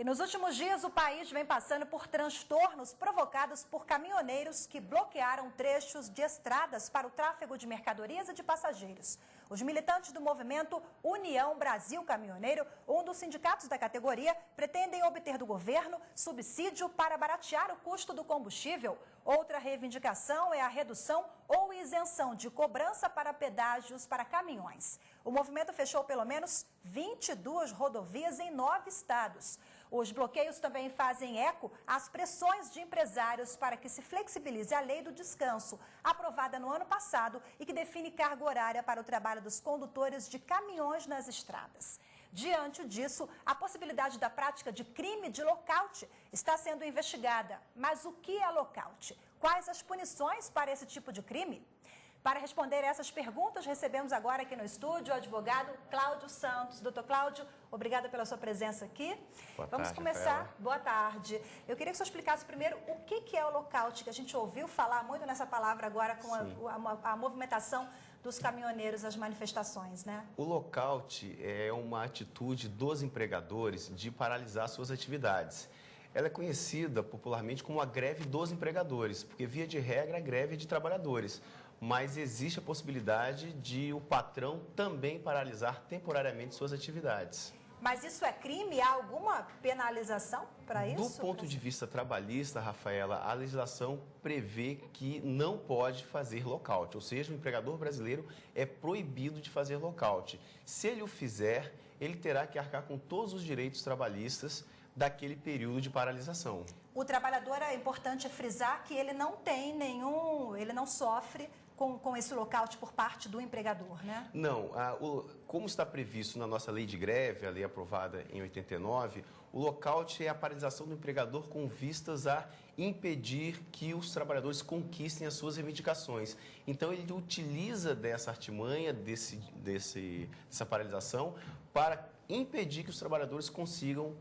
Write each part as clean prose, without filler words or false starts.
E nos últimos dias, o país vem passando por transtornos provocados por caminhoneiros que bloquearam trechos de estradas para o tráfego de mercadorias e de passageiros. Os militantes do movimento União Brasil Caminhoneiro, um dos sindicatos da categoria, pretendem obter do governo subsídio para baratear o custo do combustível. Outra reivindicação é a redução ou isenção de cobrança para pedágios para caminhões. O movimento fechou pelo menos 22 rodovias em 9 estados. Os bloqueios também fazem eco às pressões de empresários para que se flexibilize a lei do descanso, aprovada no ano passado e que define carga horária para o trabalho dos condutores de caminhões nas estradas. Diante disso, a possibilidade da prática de crime de lockout está sendo investigada. Mas o que é lockout? Quais as punições para esse tipo de crime? Para responder essas perguntas, recebemos agora aqui no estúdio o advogado Cláudio Santos. Doutor Cláudio, obrigada pela sua presença aqui. Vamos começar. Rafaela. Boa tarde. Eu queria que você explicasse primeiro o que é o lockout, que a gente ouviu falar muito nessa palavra agora com a movimentação dos caminhoneiros, as manifestações, né? O lockout é uma atitude dos empregadores de paralisar suas atividades. Ela é conhecida popularmente como a greve dos empregadores, porque, via de regra, a greve é de trabalhadores. Mas existe a possibilidade de o patrão também paralisar temporariamente suas atividades. Mas isso é crime? Há alguma penalização para isso? Do ponto de vista trabalhista, Rafaela, a legislação prevê que não pode fazer lockout, ou seja, o empregador brasileiro é proibido de fazer lockout. Se ele o fizer, ele terá que arcar com todos os direitos trabalhistas daquele período de paralisação. O trabalhador, é importante frisar que ele não tem ele não sofre com esse lockout por parte do empregador, né? Não, como está previsto na nossa lei de greve, a lei aprovada em 89, o lockout é a paralisação do empregador com vistas a impedir que os trabalhadores conquistem as suas reivindicações. Então, ele utiliza dessa artimanha, dessa paralisação, para impedir que os trabalhadores consigam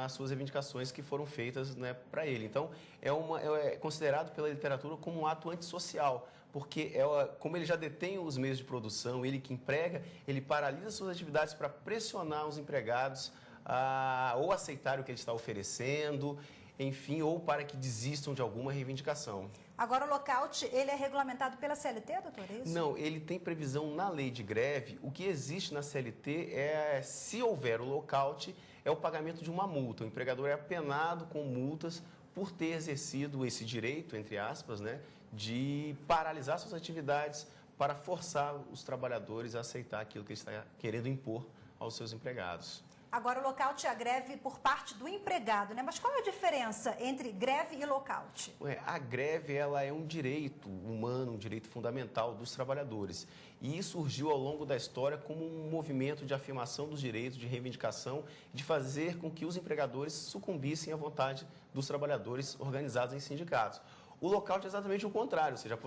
as suas reivindicações que foram feitas, né, para ele. Então, é considerado pela literatura como um ato antissocial, porque como ele já detém os meios de produção, ele que emprega, ele paralisa suas atividades para pressionar os empregados a ou aceitar o que ele está oferecendo, enfim, ou para que desistam de alguma reivindicação. Agora, o lockout, ele é regulamentado pela CLT, doutor, é isso? Não, ele tem previsão na lei de greve. O que existe na CLT é, se houver o lockout, é o pagamento de uma multa. O empregador é apenado com multas por ter exercido esse direito, entre aspas, né, de paralisar suas atividades para forçar os trabalhadores a aceitar aquilo que ele está querendo impor aos seus empregados. Agora, o lockout é a greve por parte do empregado, né? Mas qual é a diferença entre greve e lockout? A greve, ela é um direito humano, um direito fundamental dos trabalhadores. E surgiu ao longo da história como um movimento de afirmação dos direitos, de reivindicação, de fazer com que os empregadores sucumbissem à vontade dos trabalhadores organizados em sindicatos. O lockout é exatamente o contrário, ou seja,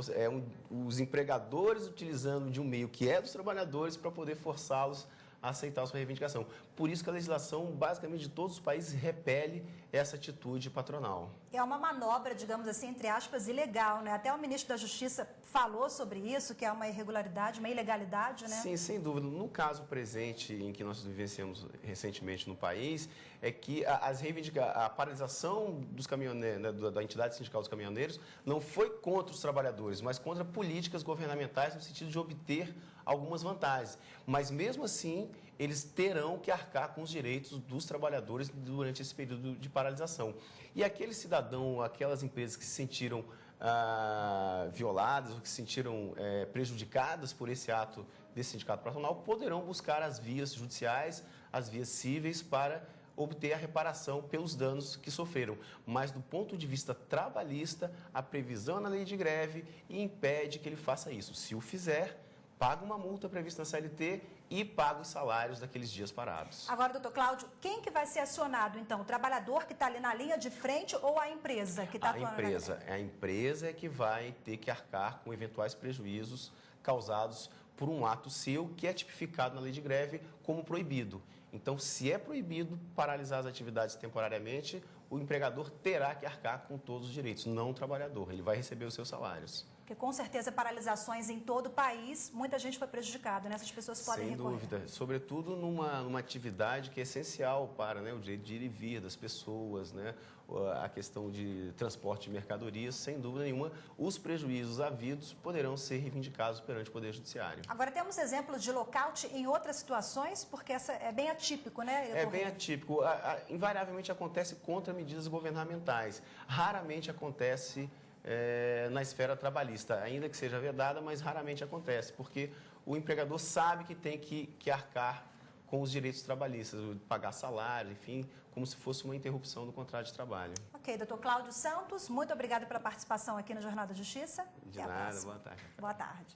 os empregadores utilizando de um meio que é dos trabalhadores para poder forçá-los a aceitar a sua reivindicação. Por isso que a legislação, basicamente, de todos os países repele essa atitude patronal. É uma manobra, digamos assim, entre aspas, ilegal, né? Até o ministro da Justiça falou sobre isso, que é uma irregularidade, uma ilegalidade, né? Sim, sem dúvida. No caso presente em que nós vivenciamos recentemente no país, é que a paralisação dos caminhoneiros, né, da entidade sindical dos caminhoneiros não foi contra os trabalhadores, mas contra políticas governamentais no sentido de obter algumas vantagens. Mas, mesmo assim, eles terão que arcar com os direitos dos trabalhadores durante esse período de paralisação. E aquele cidadão, aquelas empresas que se sentiram violadas ou que se sentiram prejudicadas por esse ato desse sindicato patronal, poderão buscar as vias judiciais, as vias cíveis para obter a reparação pelos danos que sofreram. Mas, do ponto de vista trabalhista, a previsão na lei de greve impede que ele faça isso. Se o fizer, paga uma multa prevista na CLT e paga os salários daqueles dias parados. Agora, doutor Cláudio, quem que vai ser acionado, então? O trabalhador que está ali na linha de frente ou a empresa que está atuando? A empresa é que vai ter que arcar com eventuais prejuízos causados por um ato seu que é tipificado na lei de greve como proibido. Então, se é proibido paralisar as atividades temporariamente, o empregador terá que arcar com todos os direitos, não o trabalhador. Ele vai receber os seus salários. Porque com certeza paralisações em todo o país, muita gente foi prejudicada, né? Essas pessoas podem recorrer. Sem dúvida, sobretudo numa atividade que é essencial para, né, o direito de ir e vir das pessoas, né, a questão de transporte de mercadorias, sem dúvida nenhuma, os prejuízos havidos poderão ser reivindicados perante o Poder Judiciário. Agora, temos exemplos de lockout em outras situações, porque essa é bem atípico, né? É bem atípico. Invariavelmente acontece contra medidas governamentais. Raramente acontece na esfera trabalhista, ainda que seja vedada, mas raramente acontece, porque o empregador sabe que tem que arcar com os direitos trabalhistas, pagar salário, enfim, como se fosse uma interrupção do contrato de trabalho. Ok, doutor Cláudio Santos, muito obrigada pela participação aqui no Jornal da Justiça. De nada, boa tarde. Boa tarde.